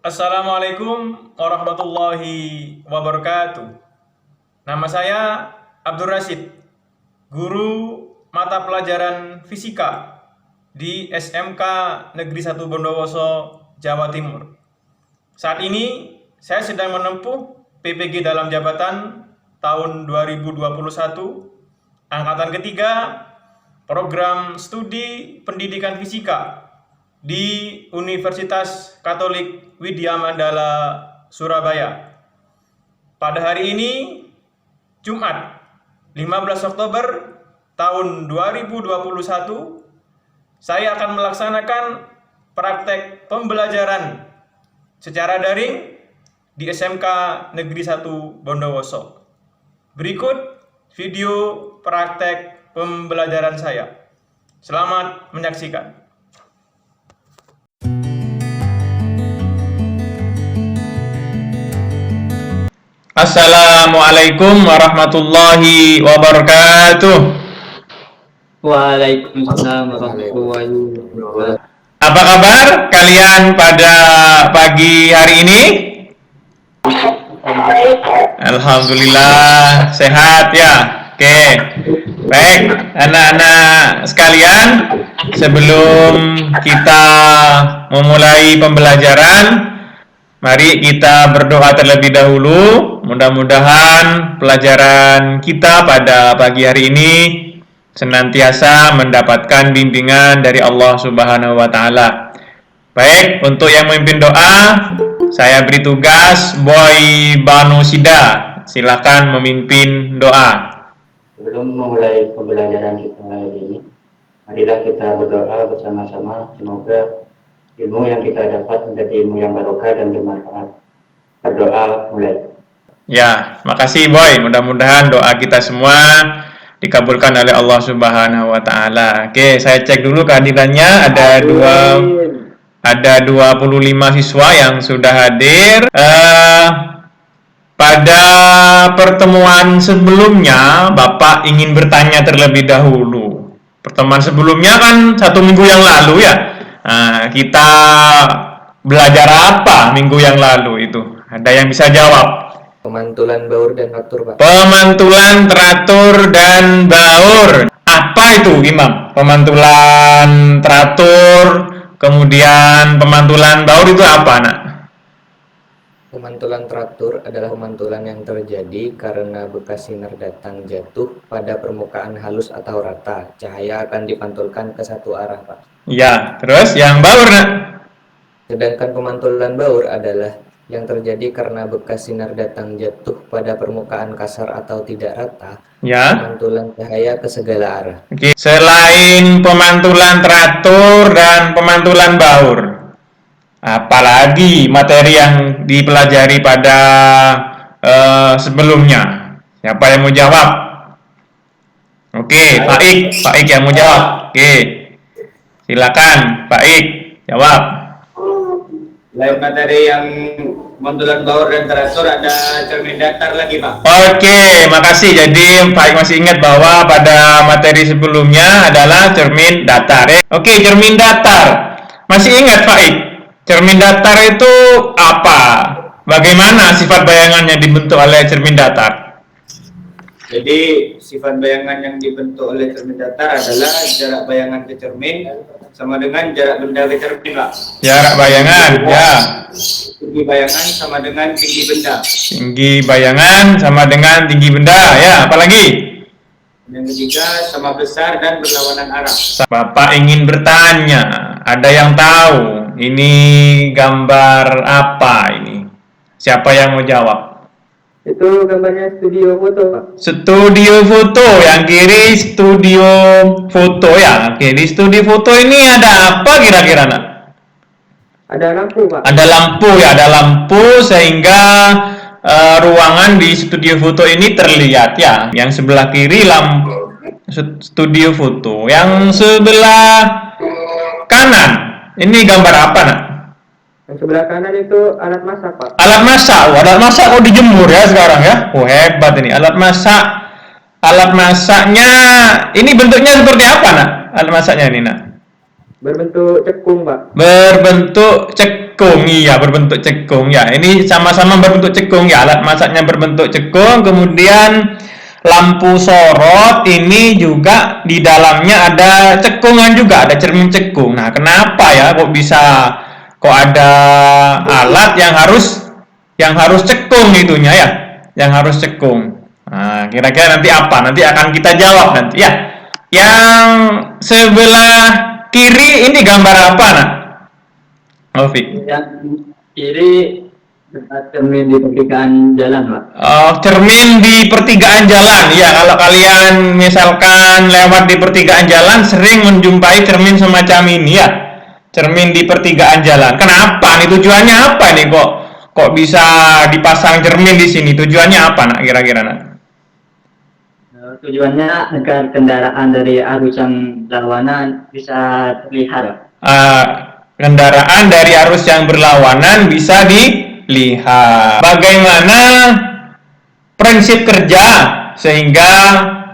Assalamualaikum warahmatullahi wabarakatuh. Nama saya Abdur Rashid, guru mata pelajaran fisika di SMK Negeri 1 Bondowoso, Jawa Timur. Saat ini saya sedang menempuh PPG dalam jabatan tahun 2021, angkatan ketiga, program studi pendidikan fisika di Universitas Katolik Widya Mandala, Surabaya. Pada hari ini, Jumat 15 Oktober tahun 2021, saya akan melaksanakan praktek pembelajaran secara daring di SMK Negeri 1 Bondowoso. Berikut video praktek pembelajaran saya. Selamat menyaksikan. Assalamualaikum warahmatullahi wabarakatuh. Waalaikumsalam warahmatullahi wabarakatuh. Apa kabar kalian pada pagi hari ini? Alhamdulillah sehat ya. Oke. Baik, anak-anak sekalian, sebelum kita memulai pembelajaran, mari kita berdoa terlebih dahulu. Mudah-mudahan pelajaran kita pada pagi hari ini senantiasa mendapatkan bimbingan dari Allah Subhanahu wa Ta'ala. Baik, untuk yang memimpin doa, saya beri tugas Boy Banu Sida. Silakan memimpin doa. Sebelum memulai pembelajaran kita hari ini, marilah kita berdoa bersama-sama. Semoga ilmu yang kita dapat menjadi ilmu yang barokah dan bermanfaat. Berdoa mulai. Ya, makasih Boy. Mudah-mudahan doa kita semua dikabulkan oleh Allah Subhanahu wa Ta'ala. Oke, saya cek dulu kehadirannya. Ada 25 siswa yang sudah hadir. Pada pertemuan sebelumnya, Bapak ingin bertanya terlebih dahulu. Pertemuan sebelumnya kan 1 minggu yang lalu ya. Kita belajar apa minggu yang lalu itu? Ada yang bisa jawab? Pemantulan baur dan teratur, Pak. Pemantulan, teratur, dan baur. Apa itu, Imam? Pemantulan, teratur, kemudian pemantulan baur itu apa, Nak? Pemantulan teratur adalah pemantulan yang terjadi karena bekas sinar datang jatuh pada permukaan halus atau rata. Cahaya akan dipantulkan ke satu arah, Pak. Ya, terus yang baur, Nak? Sedangkan pemantulan baur adalah yang terjadi karena bekas sinar datang jatuh pada permukaan kasar atau tidak rata. Ya. Pemantulan cahaya ke segala arah. Oke. Selain pemantulan teratur dan pemantulan baur, apalagi materi yang dipelajari pada sebelumnya? Siapa yang mau jawab? Oke, Pak Ik yang mau jawab. Oke, silakan Pak Ik jawab. Lain materi yang pemantulan baur dan teratur ada cermin datar lagi, Pak. Oke, makasih. Jadi Pak Ik masih ingat bahwa pada materi sebelumnya adalah cermin datar. Oke, cermin datar. Masih ingat Pak Ik? Cermin datar itu apa? Bagaimana sifat bayangannya dibentuk oleh cermin datar? Jadi sifat bayangan yang dibentuk oleh cermin datar adalah jarak bayangan ke cermin sama dengan jarak benda ke cermin, Pak. Jarak bayangan, ya. Tinggi bayangan sama dengan tinggi benda. Tinggi bayangan sama dengan tinggi benda, ya. Apalagi? Yang ketiga sama besar dan berlawanan arah. Bapak ingin bertanya, ada yang tahu ini gambar apa ini? Siapa yang mau jawab? Itu gambarnya studio foto, Pak. Studio foto, yang kiri studio foto ya. Oke, di studio foto ini ada apa kira-kira, Nak? Ada lampu, Pak. Ada lampu ya, ada lampu sehingga ruangan di studio foto ini terlihat ya. Yang sebelah kiri lampu studio foto, yang sebelah kanan ini gambar apa, Nak? Yang sebelah kanan itu alat masak, Pak. Alat masak. Alat masak kok dijemur ya sekarang ya. Hebat ini alat masak. Alat masaknya ini bentuknya seperti apa, Nak? Alat masaknya ini, Nak? Berbentuk cekung, Pak. Berbentuk cekung. Iya, berbentuk cekung ya. Ini sama-sama berbentuk cekung ya. Alat masaknya berbentuk cekung. Kemudian lampu sorot ini juga di dalamnya ada cekungan juga, ada cermin cekung. Nah, kenapa ya kok ada alat yang harus cekung itunya ya, yang harus cekung. Nah, kira-kira nanti apa? Nanti akan kita jawab nanti ya. Yang sebelah kiri ini gambar apa, nak? Taufik. Yang kiri cermin di pertigaan jalan, Pak. Cermin di pertigaan jalan. Ya, kalau kalian misalkan lewat di pertigaan jalan sering menjumpai cermin semacam ini ya. Cermin di pertigaan jalan. Kenapa nih, tujuannya apa nih kok bisa dipasang cermin di sini? Tujuannya apa, nak, kira-kira, nak? Tujuannya agar kendaraan dari arus yang berlawanan bisa terlihat. Kendaraan dari arus yang berlawanan bisa dilihat. Bagaimana prinsip kerja sehingga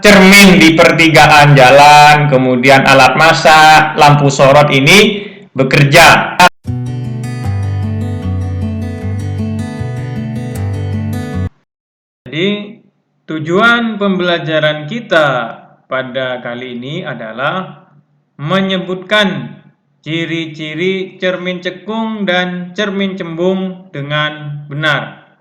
cermin di pertigaan jalan, kemudian alat masak, lampu sorot ini bekerja. Jadi tujuan pembelajaran kita pada kali ini adalah menyebutkan ciri-ciri cermin cekung dan cermin cembung dengan benar.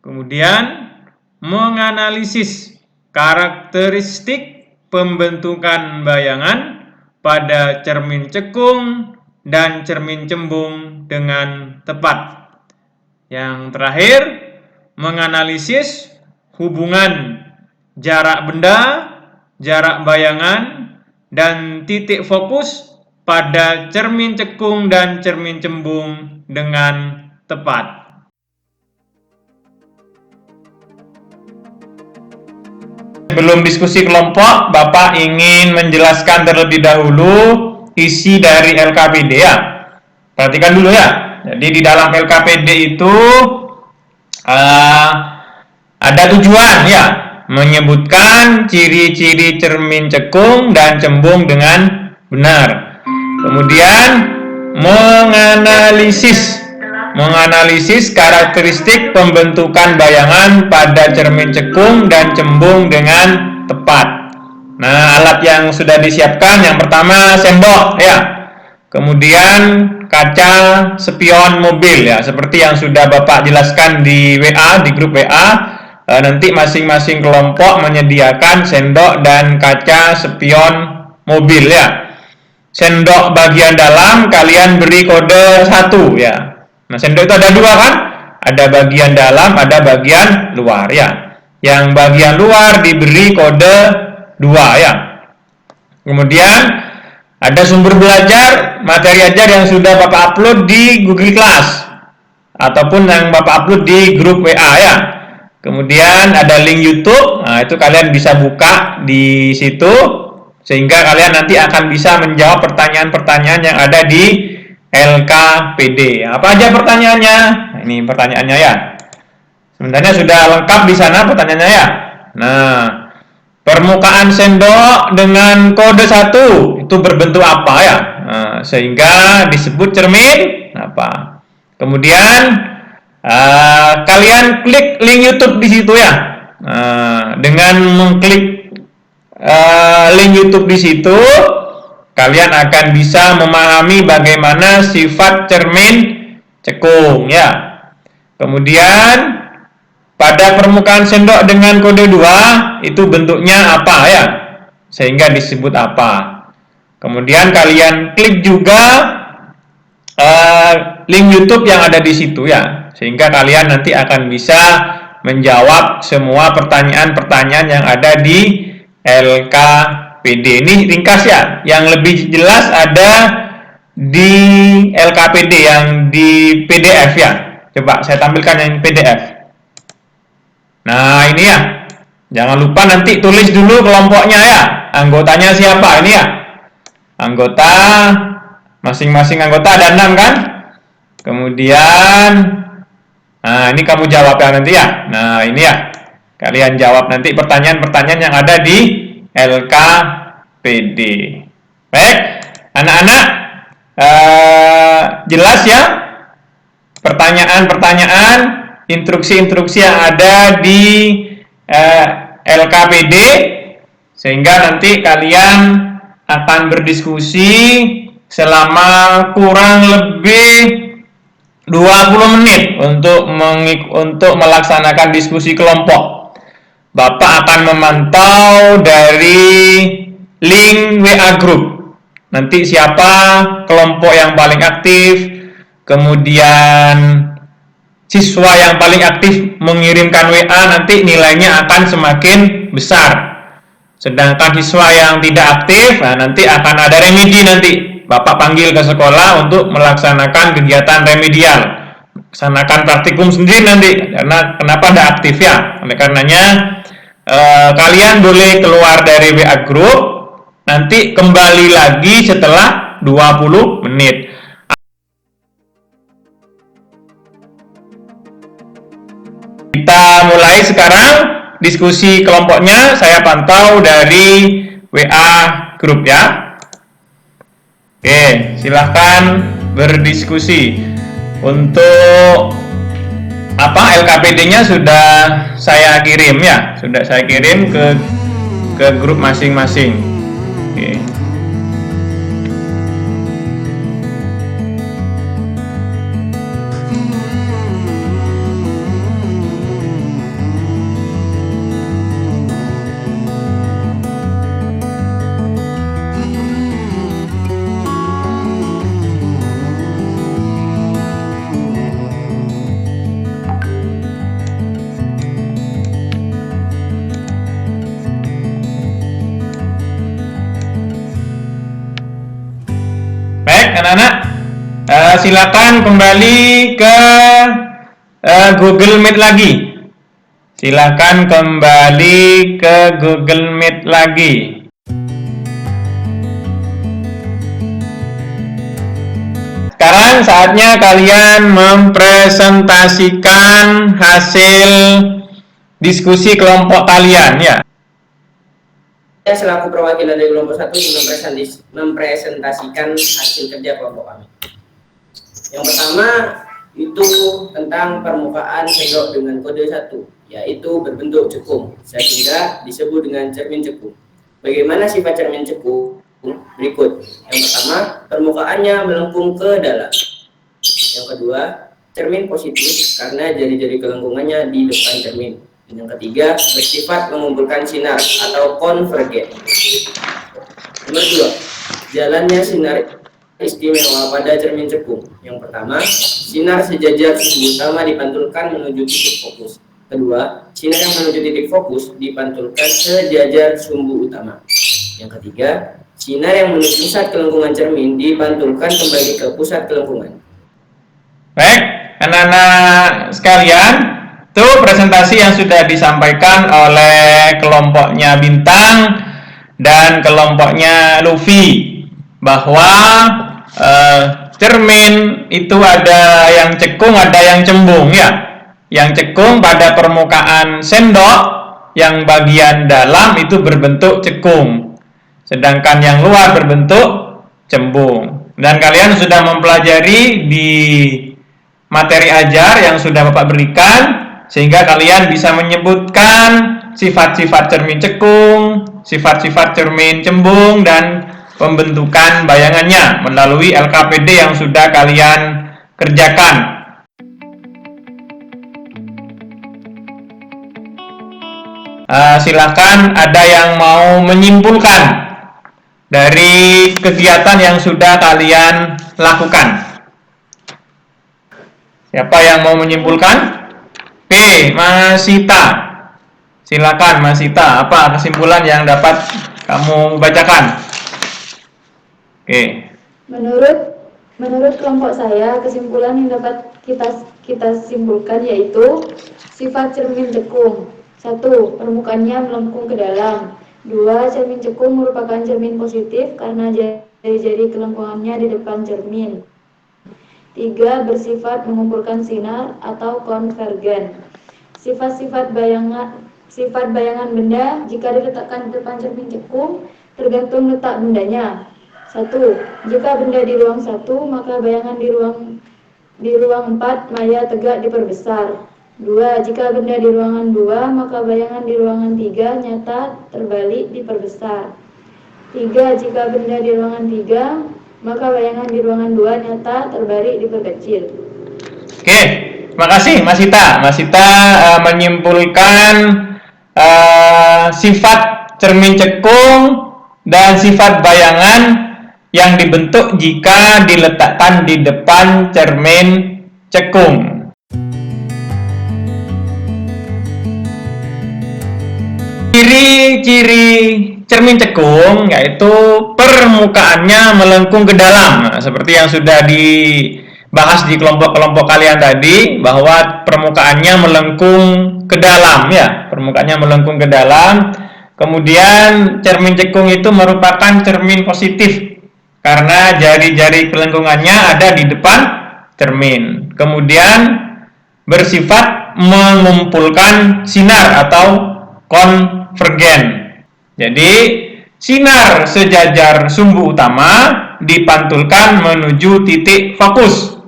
Kemudian menganalisis karakteristik pembentukan bayangan pada cermin cekung dan cermin cembung dengan tepat. Yang terakhir, menganalisis hubungan jarak benda, jarak bayangan, dan titik fokus pada cermin cekung dan cermin cembung dengan tepat. Sebelum diskusi kelompok, Bapak ingin menjelaskan terlebih dahulu isi dari LKPD ya. Perhatikan dulu ya. Jadi di dalam LKPD itu ada tujuan ya, menyebutkan ciri-ciri cermin cekung dan cembung dengan benar. Kemudian menganalisis karakteristik pembentukan bayangan pada cermin cekung dan cembung dengan tepat. Nah, alat yang sudah disiapkan yang pertama sendok ya. Kemudian kaca spion mobil ya, seperti yang sudah Bapak jelaskan di WA, di grup WA. Nanti masing-masing kelompok menyediakan sendok dan kaca spion mobil ya. Sendok bagian dalam kalian beri kode 1 ya. Nah, sendok itu ada 2 kan? Ada bagian dalam, ada bagian luar ya. Yang bagian luar diberi kode 2 ya. Kemudian ada sumber belajar, materi ajar yang sudah Bapak upload di Google Class ataupun yang Bapak upload di grup WA ya. Kemudian ada link YouTube. Nah, itu kalian bisa buka di situ sehingga kalian nanti akan bisa menjawab pertanyaan-pertanyaan yang ada di LKPD. Apa aja pertanyaannya? Nah, ini pertanyaannya ya. Sebenarnya sudah lengkap di sana pertanyaannya ya. Nah, permukaan sendok dengan kode 1 itu berbentuk apa ya? Nah, sehingga disebut cermin apa? Kemudian kalian klik link YouTube di situ ya. Dengan mengklik link YouTube di situ, kalian akan bisa memahami bagaimana sifat cermin cekung ya. Kemudian pada permukaan sendok dengan kode 2 itu bentuknya apa ya, sehingga disebut apa. Kemudian kalian klik juga link YouTube yang ada di situ ya, sehingga kalian nanti akan bisa menjawab semua pertanyaan-pertanyaan yang ada di LKPD. Ini ringkas ya. Yang lebih jelas ada di LKPD yang di PDF ya. Coba saya tampilkan yang PDF. Nah, ini ya. Jangan lupa nanti tulis dulu kelompoknya ya. Anggotanya siapa ini ya? Anggota, masing-masing anggota ada 6 kan? Kemudian nah, ini kamu jawab ya nanti ya. Nah, ini ya. Kalian jawab nanti pertanyaan-pertanyaan yang ada di LKPD. Baik, anak-anak, jelas ya pertanyaan-pertanyaan, instruksi-instruksi yang ada di LKPD, sehingga nanti kalian akan berdiskusi selama kurang lebih 20 menit untuk melaksanakan diskusi kelompok. Bapak akan memantau dari link WA group. Nanti siapa kelompok yang paling aktif, kemudian siswa yang paling aktif mengirimkan WA, nanti nilainya akan semakin besar. Sedangkan siswa yang tidak aktif, nanti akan ada remedi nanti. Bapak panggil ke sekolah untuk melaksanakan kegiatan remedial. Laksanakan praktikum sendiri nanti. Karena kenapa tidak aktif ya? Oleh karenanya kalian boleh keluar dari WA group, nanti kembali lagi setelah 20 menit. Kita mulai sekarang diskusi kelompoknya. Saya pantau dari WA group ya. Oke, silahkan berdiskusi. Untuk LKPD-nya sudah saya kirim ya, sudah saya kirim ke grup masing-masing. Oke. Anak-anak, silakan kembali ke Google Meet lagi. Silakan kembali ke Google Meet lagi. Sekarang saatnya kalian mempresentasikan hasil diskusi kelompok kalian ya. Saya selaku perwakilan dari kelompok 1 mempresentasikan hasil kerja kelompok kami. Yang pertama itu tentang permukaan sendok dengan kode 1, yaitu berbentuk cekung, sehingga disebut dengan cermin cekung. Bagaimana sifat cermin cekung? Berikut. Yang pertama, permukaannya melengkung ke dalam. Yang kedua, cermin positif karena jari-jari kelengkungannya di depan cermin. Yang ketiga, bersifat mengumpulkan sinar atau konvergen. Nomor 2, jalannya sinar istimewa pada cermin cekung. Yang pertama, sinar sejajar sumbu utama dipantulkan menuju titik fokus. Kedua, sinar yang menuju titik fokus dipantulkan sejajar sumbu utama. Yang ketiga, sinar yang menuju pusat kelengkungan cermin dipantulkan kembali ke pusat kelengkungan. Baik, anak-anak sekalian, itu presentasi yang sudah disampaikan oleh kelompoknya Bintang dan kelompoknya Luffy, bahwa cermin itu ada yang cekung, ada yang cembung ya. Yang cekung pada permukaan sendok, yang bagian dalam itu berbentuk cekung, sedangkan yang luar berbentuk cembung. Dan kalian sudah mempelajari di materi ajar yang sudah Bapak berikan, sehingga kalian bisa menyebutkan sifat-sifat cermin cekung, sifat-sifat cermin cembung, dan pembentukan bayangannya melalui LKPD yang sudah kalian kerjakan. Silakan ada yang mau menyimpulkan dari kegiatan yang sudah kalian lakukan. Siapa yang mau menyimpulkan? Oke, Mas Sita. Silakan Mas Sita, apa kesimpulan yang dapat kamu bacakan? Oke. Menurut kelompok saya, kesimpulan yang dapat kita simpulkan yaitu sifat cermin cekung. 1. Permukaannya melengkung ke dalam. 2. Cermin cekung merupakan cermin positif karena jari-jari kelengkungannya di depan cermin. 3. Bersifat mengumpulkan sinar atau konvergen. Sifat bayangan benda jika diletakkan di depan cermin cekung tergantung letak bendanya. 1. Jika benda di ruang 1, maka bayangan di ruang di ruang 4 maya tegak diperbesar. 2. Jika benda di ruangan 2, maka bayangan di ruangan 3 nyata terbalik diperbesar. 3. Jika benda di ruangan 3, maka bayangan di ruangan 2 nyata terbalik diperkecil. Oke, makasih Mas Ita. Mas Ita menyimpulkan sifat cermin cekung dan sifat bayangan yang dibentuk jika diletakkan di depan cermin cekung. Ciri-ciri cermin cekung yaitu permukaannya melengkung ke dalam. Nah, seperti yang sudah dibahas di kelompok-kelompok kalian tadi, bahwa permukaannya melengkung ke dalam ya, permukaannya melengkung ke dalam. Kemudian cermin cekung itu merupakan cermin positif karena jari-jari kelengkungannya ada di depan cermin. Kemudian bersifat mengumpulkan sinar atau konvergen. Jadi sinar sejajar sumbu utama dipantulkan menuju titik fokus.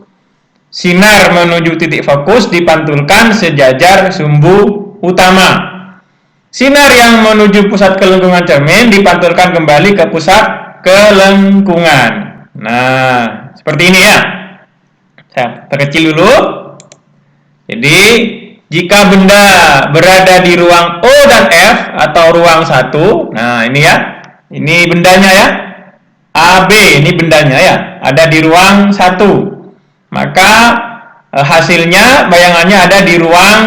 Sinar menuju titik fokus dipantulkan sejajar sumbu utama. Sinar yang menuju pusat kelengkungan cermin dipantulkan kembali ke pusat kelengkungan. Nah, seperti ini ya. Saya perkecil dulu. Jadi, jika benda berada di ruang O dan F atau ruang 1, nah ini ya, ini bendanya ya, AB ini bendanya ya, ada di ruang 1, maka hasilnya bayangannya ada di ruang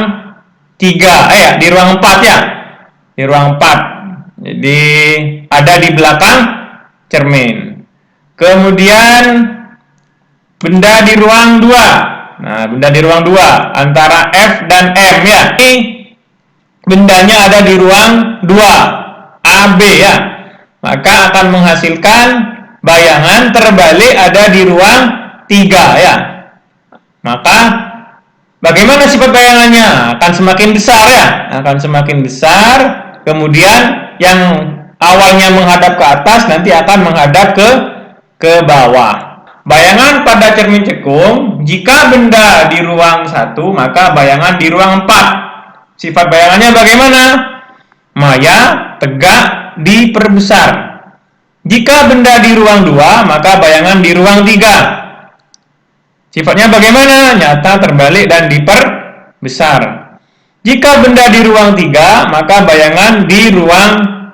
3, di ruang 4 ya, di ruang 4, jadi ada di belakang cermin. Kemudian benda di ruang 2. Nah, benda di ruang 2 antara F dan M ya. Ini bendanya ada di ruang 2 AB ya. Maka akan menghasilkan bayangan terbalik ada di ruang 3 ya. Maka bagaimana sifat bayangannya? Akan semakin besar ya. Akan semakin besar. Kemudian yang awalnya menghadap ke atas nanti akan menghadap ke bawah. Bayangan pada cermin cekung, jika benda di ruang 1, maka bayangan di ruang 4. Sifat bayangannya bagaimana? Maya, tegak, diperbesar. Jika benda di ruang 2, maka bayangan di ruang 3. Sifatnya bagaimana? Nyata, terbalik, dan diperbesar. Jika benda di ruang 3, maka bayangan di ruang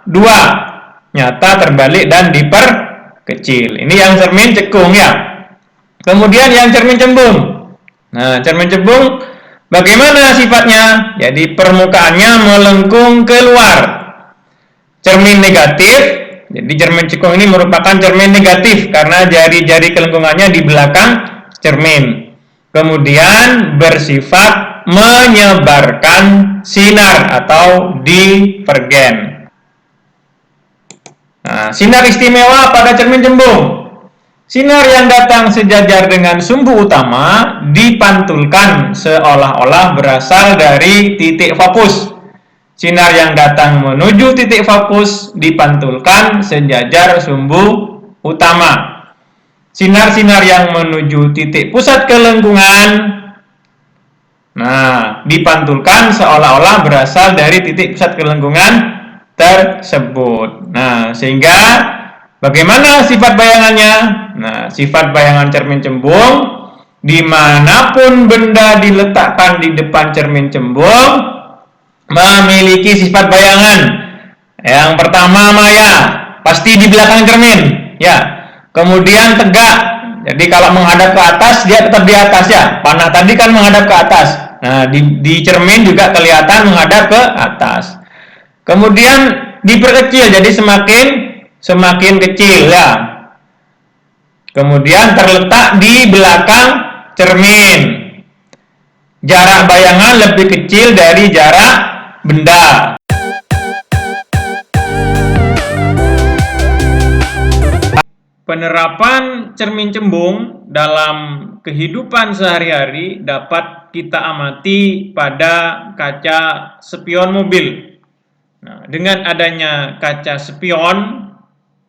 2. Nyata, terbalik, dan diperkecil. Ini yang cermin cekung ya. Kemudian yang cermin cembung. Nah, cermin cembung bagaimana sifatnya? Jadi permukaannya melengkung keluar. Cermin negatif. Jadi cermin cekung ini merupakan cermin negatif karena jari-jari kelengkungannya di belakang cermin. Kemudian bersifat menyebarkan sinar atau divergen. Nah, sinar istimewa pada cermin cembung. Sinar yang datang sejajar dengan sumbu utama dipantulkan seolah-olah berasal dari titik fokus. Sinar yang datang menuju titik fokus dipantulkan sejajar sumbu utama. Sinar-sinar yang menuju titik pusat kelengkungan, nah, dipantulkan seolah-olah berasal dari titik pusat kelengkungan tersebut. Nah, sehingga bagaimana sifat bayangannya? Nah, sifat bayangan cermin cembung, dimanapun benda diletakkan di depan cermin cembung, memiliki sifat bayangan. Yang pertama maya, pasti di belakang cermin, ya. Kemudian tegak. Jadi kalau menghadap ke atas, dia tetap di atas ya. Panah tadi kan menghadap ke atas. Nah, di cermin juga kelihatan menghadap ke atas. Kemudian diperkecil jadi semakin kecil ya. Kemudian terletak di belakang cermin. Jarak bayangan lebih kecil dari jarak benda. Penerapan cermin cembung dalam kehidupan sehari-hari dapat kita amati pada kaca spion mobil. Nah, dengan adanya kaca spion,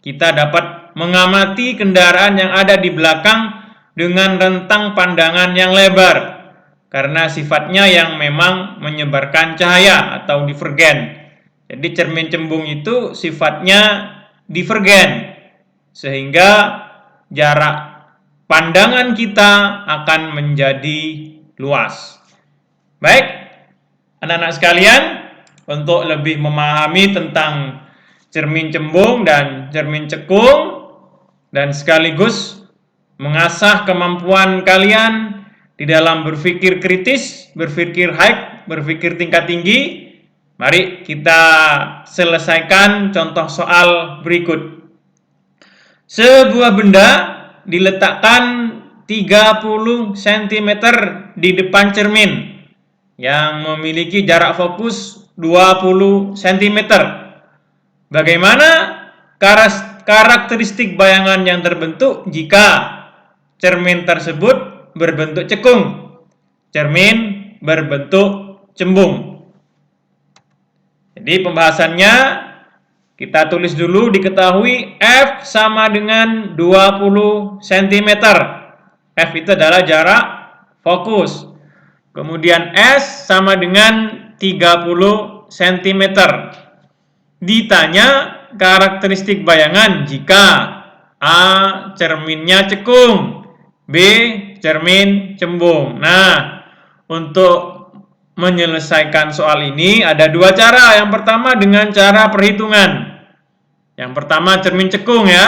kita dapat mengamati kendaraan yang ada di belakang dengan rentang pandangan yang lebar karena sifatnya yang memang menyebarkan cahaya atau divergen. Jadi cermin cembung itu sifatnya divergen sehingga jarak pandangan kita akan menjadi luas. Baik, anak-anak sekalian, untuk lebih memahami tentang cermin cembung dan cermin cekung dan sekaligus mengasah kemampuan kalian di dalam berpikir kritis, berpikir high, berpikir tingkat tinggi, mari kita selesaikan contoh soal berikut. Sebuah benda diletakkan 30 cm di depan cermin yang memiliki jarak fokus 20 cm. Bagaimana karakteristik bayangan yang terbentuk jika cermin tersebut berbentuk cekung, cermin berbentuk cembung? Jadi pembahasannya kita tulis dulu, diketahui F sama dengan 20 cm. F itu adalah jarak fokus. Kemudian S sama dengan 30 cm. Ditanya karakteristik bayangan jika A. cerminnya cekung, B. cermin cembung. Nah, untuk menyelesaikan soal ini ada dua cara. Yang pertama dengan cara perhitungan. Yang pertama cermin cekung ya.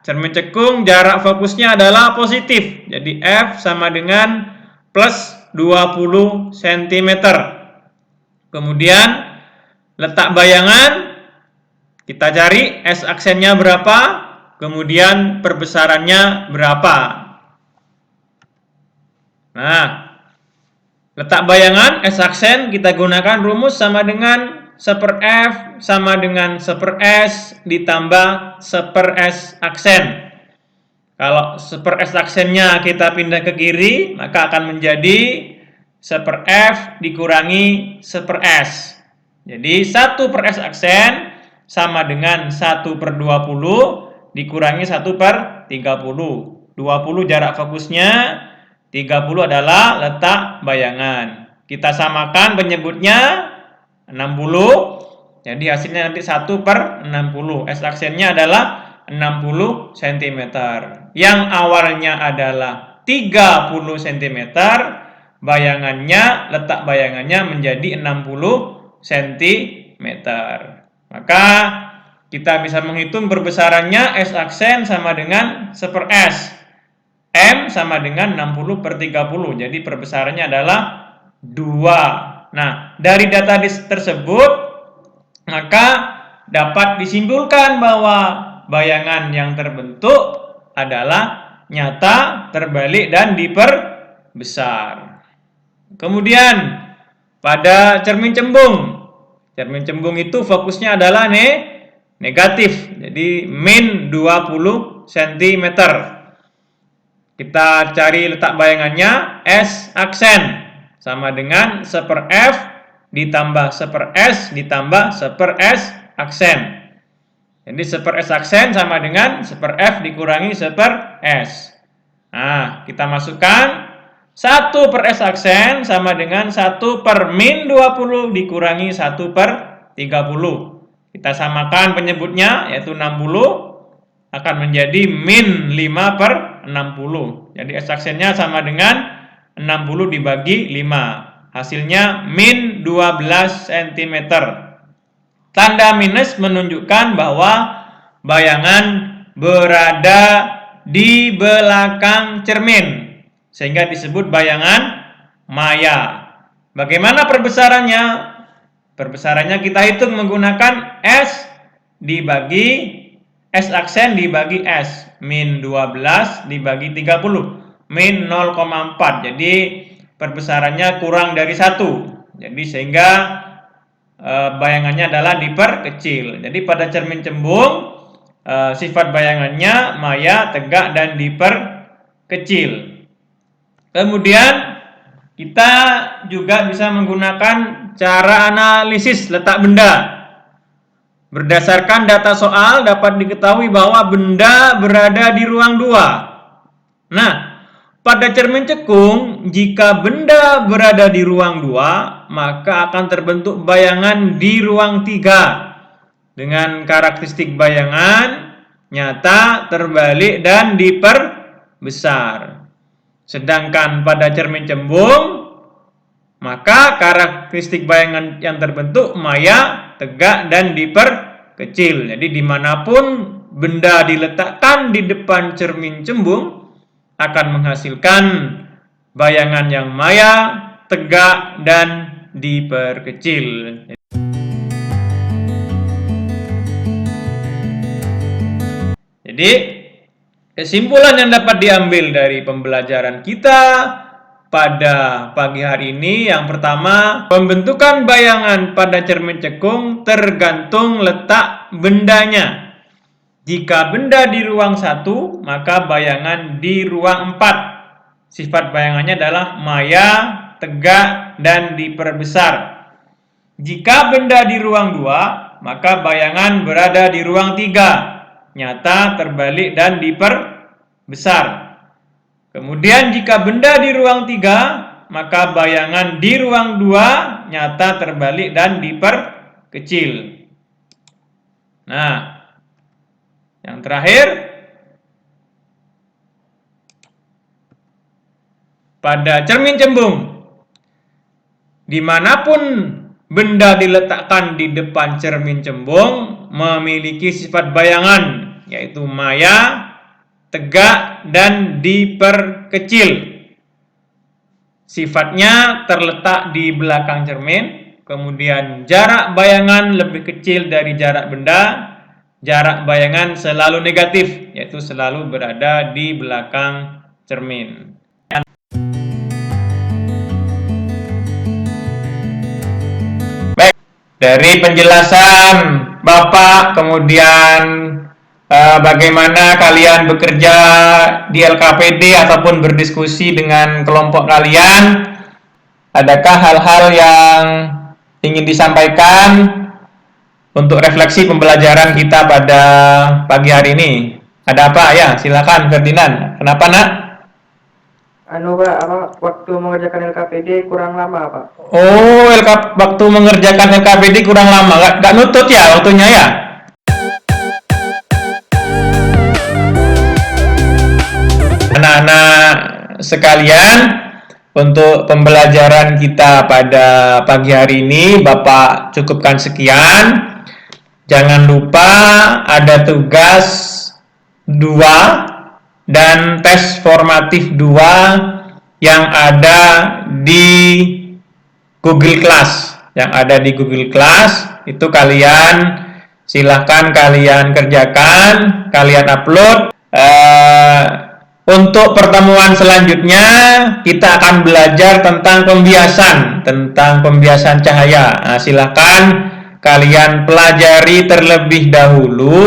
Cermin cekung jarak fokusnya adalah positif. Jadi F sama dengan plus 20 cm. Kemudian letak bayangan kita cari S aksennya berapa, kemudian perbesarannya berapa. Nah, letak bayangan S aksen kita gunakan rumus sama dengan 1/F sama dengan 1/S ditambah 1/S aksen. Kalau 1/S aksennya kita pindah ke kiri, maka akan menjadi 1/F dikurangi 1/S. Jadi 1/S aksen sama dengan 1/20 dikurangi 1/30. 20 jarak fokusnya, 30 adalah letak bayangan. Kita samakan penyebutnya 60. Jadi hasilnya nanti 1/60. S aksennya adalah 60 cm. Yang awalnya adalah 30 cm, bayangannya, letak bayangannya menjadi 60 cm. Maka kita bisa menghitung perbesarannya. S aksen sama dengan 1/S. M sama dengan 60/30. Jadi perbesarannya adalah 2. Nah, dari data tersebut maka dapat disimpulkan bahwa bayangan yang terbentuk adalah nyata, terbalik, dan diperbesar. Kemudian pada cermin cembung. Cermin cembung itu fokusnya adalah negatif. Jadi min 20 cm. Kita cari letak bayangannya. S aksen sama dengan 1/F ditambah 1/S ditambah 1/S aksen. Jadi 1/S aksen sama dengan 1/F dikurangi 1/S. Nah, kita masukkan 1/S aksen sama dengan 1/min 20 dikurangi 1/30. Kita samakan penyebutnya, yaitu 60 akan menjadi min 5/60. Jadi S aksennya sama dengan 60 dibagi 5. Hasilnya min 12 cm. Tanda minus menunjukkan bahwa bayangan berada di belakang cermin, sehingga disebut bayangan maya. Bagaimana perbesarannya? Perbesarannya kita hitung menggunakan S dibagi S aksen dibagi S. Min 12 dibagi 30. Min 0,4. Jadi perbesarannya kurang dari 1. Jadi sehingga bayangannya adalah diperkecil. Jadi pada cermin cembung sifat bayangannya maya, tegak, dan diperkecil. Kemudian kita juga bisa menggunakan cara analisis letak benda. Berdasarkan data soal dapat diketahui bahwa benda berada di ruang 2. Nah, pada cermin cekung, jika benda berada di ruang 2, maka akan terbentuk bayangan di ruang 3 dengan karakteristik bayangan nyata, terbalik, dan diperbesar. Sedangkan pada cermin cembung, maka karakteristik bayangan yang terbentuk maya, tegak, dan diperkecil. Jadi dimanapun benda diletakkan di depan cermin cembung akan menghasilkan bayangan yang maya, tegak, dan diperkecil. Jadi kesimpulan yang dapat diambil dari pembelajaran kita pada pagi hari ini, yang pertama, pembentukan bayangan pada cermin cekung tergantung letak bendanya. Jika benda di ruang 1, maka bayangan di ruang 4. Sifat bayangannya adalah maya, tegak, dan diperbesar. Jika benda di ruang 2, maka bayangan berada di ruang 3. Nyata, terbalik, dan diperbesar. Kemudian jika benda di ruang 3, maka bayangan di ruang 2 nyata, terbalik, dan diperkecil. Nah, yang terakhir, pada cermin cembung, dimanapun benda diletakkan di depan cermin cembung memiliki sifat bayangan, yaitu maya, tegak, dan diperkecil. Sifatnya terletak di belakang cermin, kemudian jarak bayangan lebih kecil dari jarak benda, jarak bayangan selalu negatif, yaitu selalu berada di belakang cermin. Baik, dari penjelasan Bapak, kemudian bagaimana kalian bekerja di LKPD ataupun berdiskusi dengan kelompok kalian, adakah hal-hal yang ingin disampaikan untuk refleksi pembelajaran kita pada pagi hari ini? Ada apa ya? Silakan Ferdinand. Kenapa, Nak? Pak, waktu mengerjakan LKPD kurang lama, Pak. Oh, waktu mengerjakan LKPD kurang lama. Nggak nutut ya waktunya ya? Anak-anak sekalian, untuk pembelajaran kita pada pagi hari ini Bapak cukupkan sekian. Jangan lupa ada tugas 2 dan tes formatif 2 yang ada di Google Class. Yang ada di Google Class itu silahkan kalian kerjakan, kalian upload. Untuk pertemuan selanjutnya kita akan belajar tentang pembiasan cahaya. Nah, silakan kalian pelajari terlebih dahulu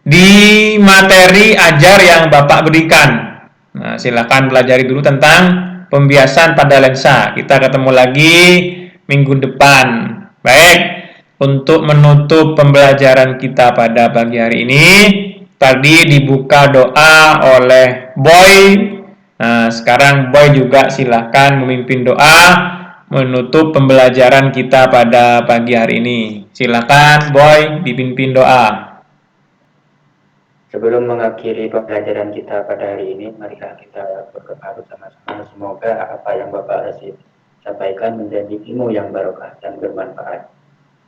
di materi ajar yang Bapak berikan. Nah, silakan pelajari dulu tentang pembiasan pada lensa. Kita ketemu lagi minggu depan. Baik, untuk menutup pembelajaran kita pada pagi hari ini, tadi dibuka doa oleh Boy. Nah, sekarang Boy juga silahkan memimpin doa menutup pembelajaran kita pada pagi hari ini. Silakan Boy dipimpin doa. Sebelum mengakhiri pembelajaran kita pada hari ini, marilah kita berdoa bersama-sama. Semoga apa yang Bapak Rasid sampaikan menjadi ilmu yang barokah dan bermanfaat.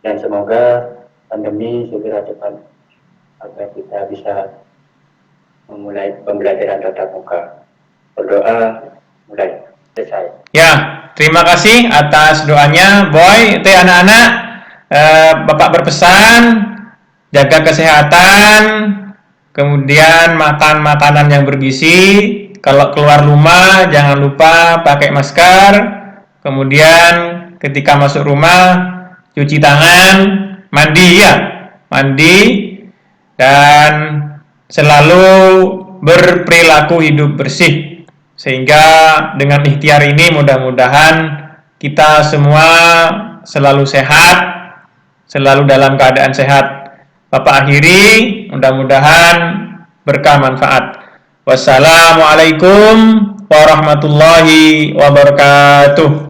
Dan semoga pandemi segera cepat agar kita bisa memulai pembelajaran tatap muka. Berdoa, mulai, selesai. Ya, terima kasih atas doanya, Boy. Itu anak-anak, Bapak berpesan jaga kesehatan, kemudian makan makanan yang bergizi. Kalau keluar rumah jangan lupa pakai masker. Kemudian ketika masuk rumah cuci tangan, mandi dan selalu berperilaku hidup bersih. Sehingga dengan ikhtiar ini mudah-mudahan kita semua selalu sehat, selalu dalam keadaan sehat. Bapak akhiri, mudah-mudahan berkah manfaat. Wassalamualaikum warahmatullahi wabarakatuh.